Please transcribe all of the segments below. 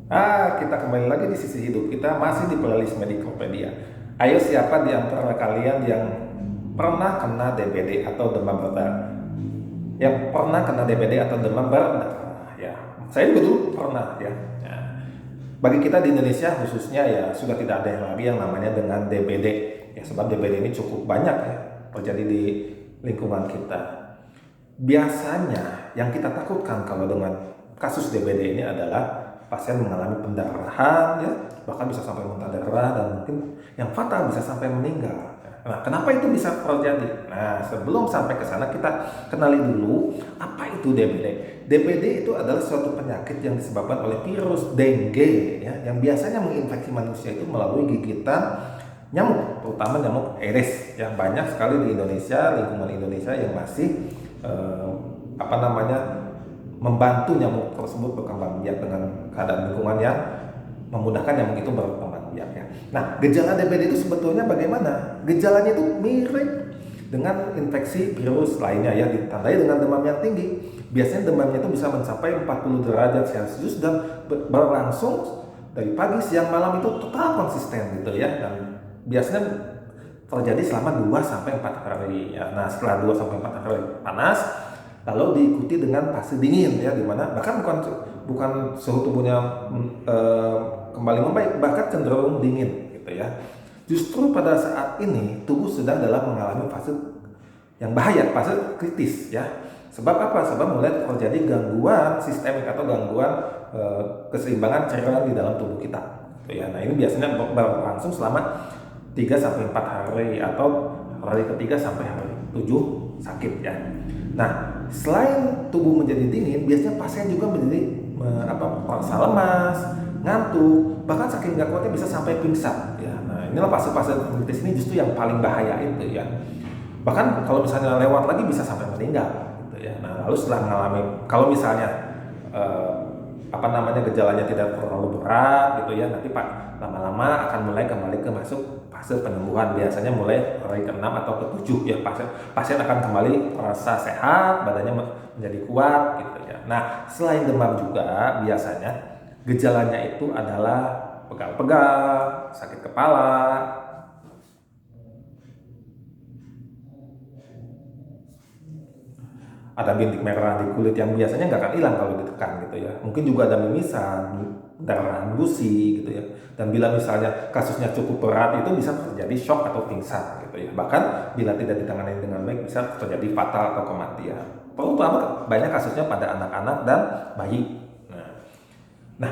Kita kembali lagi di sisi hidup kita, masih di playlist Medikopedia. Ayo, siapa di antara kalian yang pernah kena DBD atau demam berdarah? Yang pernah kena DBD atau demam berdarah? Ya, saya juga dulu pernah ya. Ya. Bagi kita di Indonesia khususnya ya sudah tidak ada yang lagi yang namanya dengan DBD. Ya, sebab DBD ini cukup banyak ya terjadi di lingkungan kita. Biasanya yang kita takutkan kalau dengan kasus DBD ini adalah pasien mengalami pendarahan ya, bahkan bisa sampai muntah darah dan mungkin yang fatal bisa sampai meninggal. Nah, kenapa itu bisa terjadi? Nah, sebelum sampai ke sana kita kenali dulu apa itu DBD. DBD itu adalah suatu penyakit yang disebabkan oleh virus dengue ya, yang biasanya menginfeksi manusia itu melalui gigitan nyamuk, terutama nyamuk Aedes. Ya, banyak sekali di Indonesia, lingkungan Indonesia yang masih eh, membantu nyamuk tersebut berkembang biak dengan keadaan lingkungan yang memudahkan nyamuk itu berkembang biak ya. Nah, gejala DBD itu sebetulnya bagaimana? Gejalanya itu mirip dengan infeksi virus lainnya ya, ditandai dengan demam yang tinggi. Biasanya demamnya itu bisa mencapai 40 derajat Celcius dan berlangsung dari pagi, siang, malam itu tetap konsisten gitu ya. Dan biasanya terjadi selama 2 sampai 4 hari ya. Nah, setelah 2 sampai 4 hari panas lalu diikuti dengan fase dingin ya, dimana bahkan bukan suhu tubuhnya kembali membaik, bahkan cenderung dingin gitu ya. Justru pada saat ini tubuh sedang dalam mengalami fase yang bahaya, fase kritis ya. Sebab apa? Sebab mulai terjadi gangguan sistemik atau gangguan keseimbangan cairan di dalam tubuh kita gitu ya. Nah, ini biasanya berlangsung selama 3 sampai 4 hari atau hari ketiga sampai hari 7 sakit ya. Nah, selain tubuh menjadi dingin, biasanya pasien juga menjadi merasa lemas, ngantuk, bahkan saking nggak kuatnya bisa sampai pingsan ya. Nah, inilah fase-fase kritis ini justru yang paling bahaya itu ya. Bahkan kalau misalnya lewat lagi bisa sampai meninggal gitu ya. Nah, lalu setelah mengalami, kalau misalnya eh, gejalanya tidak terlalu berat gitu ya, nanti Pak lama-lama akan mulai kembali ke masuk fase penyembuhan, biasanya mulai hari ke-6 atau ke-7 ya, pasien akan kembali merasa sehat, badannya menjadi kuat gitu ya. Nah, selain demam juga biasanya gejalanya itu adalah pegal-pegal, sakit kepala, ada bintik merah di kulit yang biasanya nggak akan hilang kalau ditekan gitu ya. Mungkin juga ada mimisan, pendarahan gusi gitu ya. Dan bila misalnya kasusnya cukup berat itu bisa terjadi shock atau pingsan gitu ya. Bahkan bila tidak ditangani dengan baik bisa terjadi fatal atau kematian. Terutama banyak kasusnya pada anak-anak dan bayi. Nah,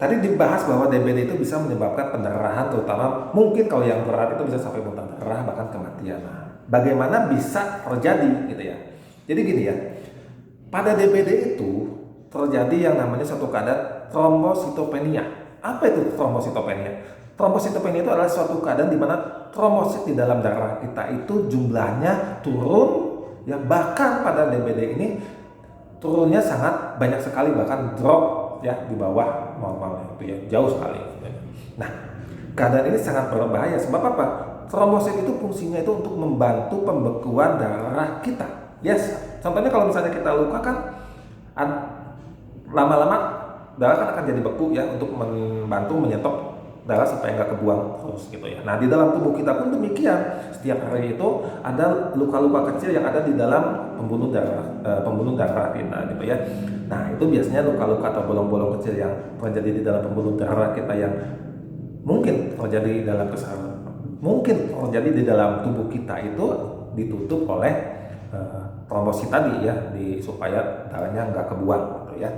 tadi dibahas bahwa DBD itu bisa menyebabkan pendarahan, terutama mungkin kalau yang berat itu bisa sampai muntah darah bahkan kematian. Nah, bagaimana bisa terjadi gitu ya? Jadi gini ya, pada DBD itu terjadi yang namanya suatu keadaan trombositopenia. Apa itu trombositopenia? Trombositopenia itu adalah suatu keadaan di mana trombosit di dalam darah kita itu jumlahnya turun ya, bahkan pada DBD ini turunnya sangat banyak sekali, bahkan drop ya di bawah normal itu ya, jauh sekali. Nah, keadaan ini sangat berbahaya sebab apa? Trombosit itu fungsinya itu untuk membantu pembekuan darah kita. Yes, contohnya kalau misalnya kita luka kan lama-lama darah kan akan jadi beku ya, untuk membantu menyetop darah supaya nggak kebuang terus gitu ya. Nah, di dalam tubuh kita pun demikian. Setiap hari itu ada luka-luka kecil yang ada di dalam pembuluh darah kita gitu ya. Nah, itu biasanya luka-luka atau bolong-bolong kecil yang terjadi di dalam pembuluh darah kita yang mungkin terjadi di dalam tubuh kita itu ditutup oleh trombosit tadi ya, supaya darahnya nggak kebuang gitu ya.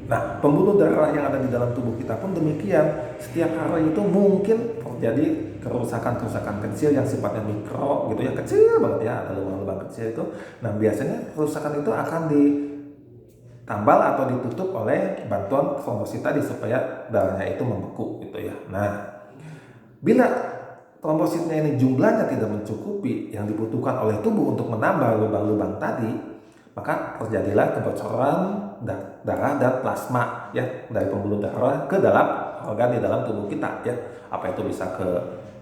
Nah, pembuluh darah yang ada di dalam tubuh kita pun demikian. Setiap hari itu mungkin terjadi kerusakan-kerusakan kecil yang sifatnya mikro gitu ya, kecil banget ya, ada lubang-lubang kecil itu. Nah, biasanya kerusakan itu akan ditambal atau ditutup oleh bantuan trombosit tadi supaya darahnya itu membeku gitu ya. Nah, bila trombositnya ini jumlahnya tidak mencukupi yang dibutuhkan oleh tubuh untuk menambah lubang-lubang tadi, maka terjadilah kebocoran darah dan plasma ya, dari pembuluh darah ke dalam organ di dalam tubuh kita ya. Apa itu bisa ke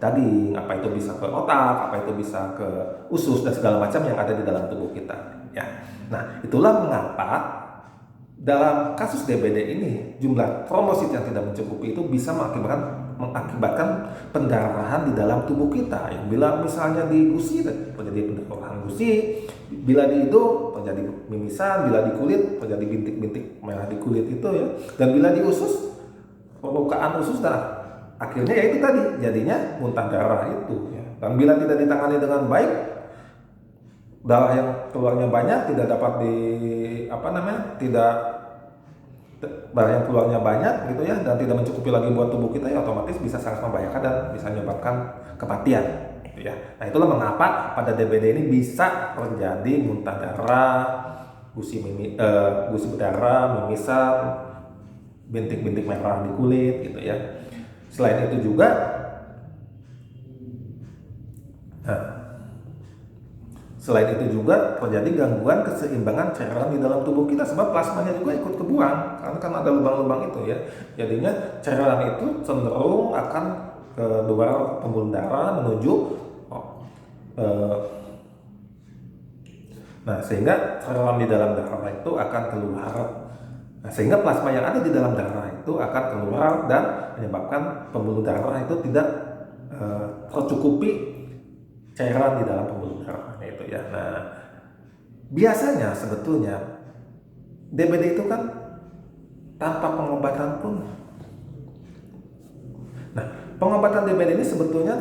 daging, apa itu bisa ke otak, apa itu bisa ke usus dan segala macam yang ada di dalam tubuh kita. Ya, nah itulah mengapa dalam kasus DBD ini jumlah trombosit yang tidak mencukupi itu bisa mengakibatkan pendarahan di dalam tubuh kita. Yang bila misalnya di gusi terjadi pendarahan gusi, bila di hidung terjadi mimisan, bila di kulit terjadi bintik-bintik merah di kulit itu ya, dan bila di usus permukaan usus dan akhirnya ya itu tadi jadinya muntah darah itu ya. Dan bila tidak ditangani dengan baik, darah yang keluarnya banyak tidak dapat darah yang keluarnya banyak gitu ya, dan tidak mencukupi lagi buat tubuh kita ya, otomatis bisa sangat membahayakan dan bisa menyebabkan kematian gitu ya. Nah itulah mengapa pada DBD ini bisa terjadi muntah darah, gusi berdarah, mimisan, bintik-bintik merah di kulit gitu ya. Selain itu juga selain itu juga terjadi gangguan keseimbangan cairan di dalam tubuh kita, sebab plasmanya juga ikut kebuang karena kan ada lubang-lubang itu ya. Jadinya cairan itu cenderung akan ke luar pembuluh darah menuju sehingga cairan di dalam darah itu akan keluar. Nah, sehingga plasma yang ada di dalam darah itu akan keluar dan menyebabkan pembuluh darah itu tidak tercukupi cairan di dalam pembuluh darah itu ya. Nah, biasanya sebetulnya DBD itu kan tanpa pengobatan pun. Nah, pengobatan DBD ini sebetulnya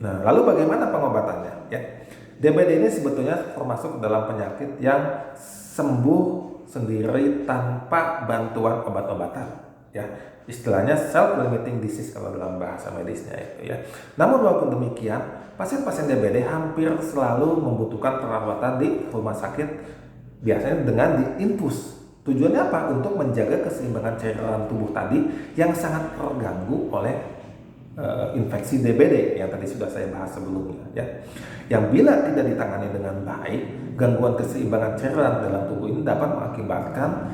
lalu bagaimana pengobatannya ya? DBD ini sebetulnya termasuk dalam penyakit yang sembuh sendiri tanpa bantuan obat-obatan ya. Istilahnya self-limiting disease kalau dalam bahasa medisnya itu ya. Namun walaupun demikian, pasien-pasien DBD hampir selalu membutuhkan perawatan di rumah sakit, biasanya dengan diinfus. Tujuannya apa? Untuk menjaga keseimbangan cairan tubuh tadi yang sangat terganggu oleh infeksi DBD yang tadi sudah saya bahas sebelumnya ya. Yang bila tidak ditangani dengan baik, gangguan keseimbangan cairan dalam tubuh ini dapat mengakibatkan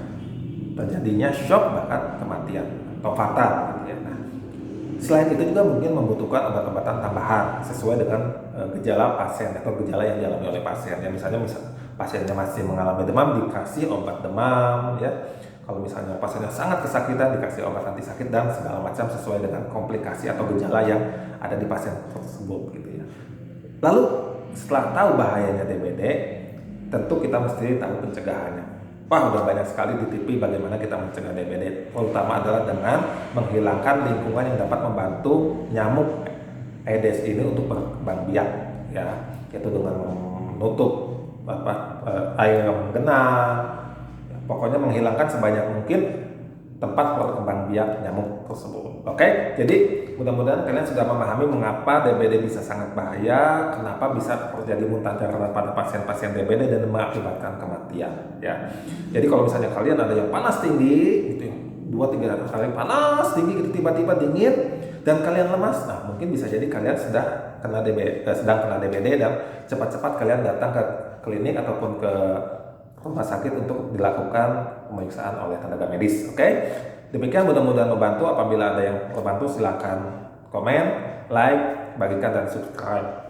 terjadinya shock bahkan kematian atau fatal gitu ya. Nah, selain itu juga mungkin membutuhkan obat-obatan tambahan sesuai dengan gejala pasien atau gejala yang dialami oleh pasien. Ya, misalnya pasiennya masih mengalami demam, dikasih obat demam ya. Kalau misalnya pasiennya sangat kesakitan, dikasih obat anti sakit dan segala macam sesuai dengan komplikasi atau gejala yang ada di pasien tersebut gitu ya. Lalu setelah tahu bahayanya DBD, tentu kita mesti tahu pencegahannya. Wah, udah banyak sekali di TV bagaimana kita mencegah DBD, terutama adalah dengan menghilangkan lingkungan yang dapat membantu nyamuk Aedes ini untuk berkembang biak ya, yaitu dengan menutup air yang genang ya, pokoknya menghilangkan sebanyak mungkin tempat berkembang biak nyamuk tersebut. Oke, jadi mudah-mudahan kalian sudah memahami mengapa DBD bisa sangat bahaya, kenapa bisa terjadi muntah darah pada pasien-pasien DBD dan mengakibatkan kematian ya. Jadi kalau misalnya kalian ada yang panas tinggi gitu, 2-3 kali panas tinggi gitu, tiba-tiba dingin dan kalian lemas, nah mungkin bisa jadi kalian sedang kena DBD dan cepat-cepat kalian datang ke klinik ataupun ke rumah sakit untuk dilakukan pemeriksaan oleh tenaga medis. Oke? Demikian, mudah-mudahan membantu. Apabila ada yang membantu, silakan komen, like, bagikan dan subscribe.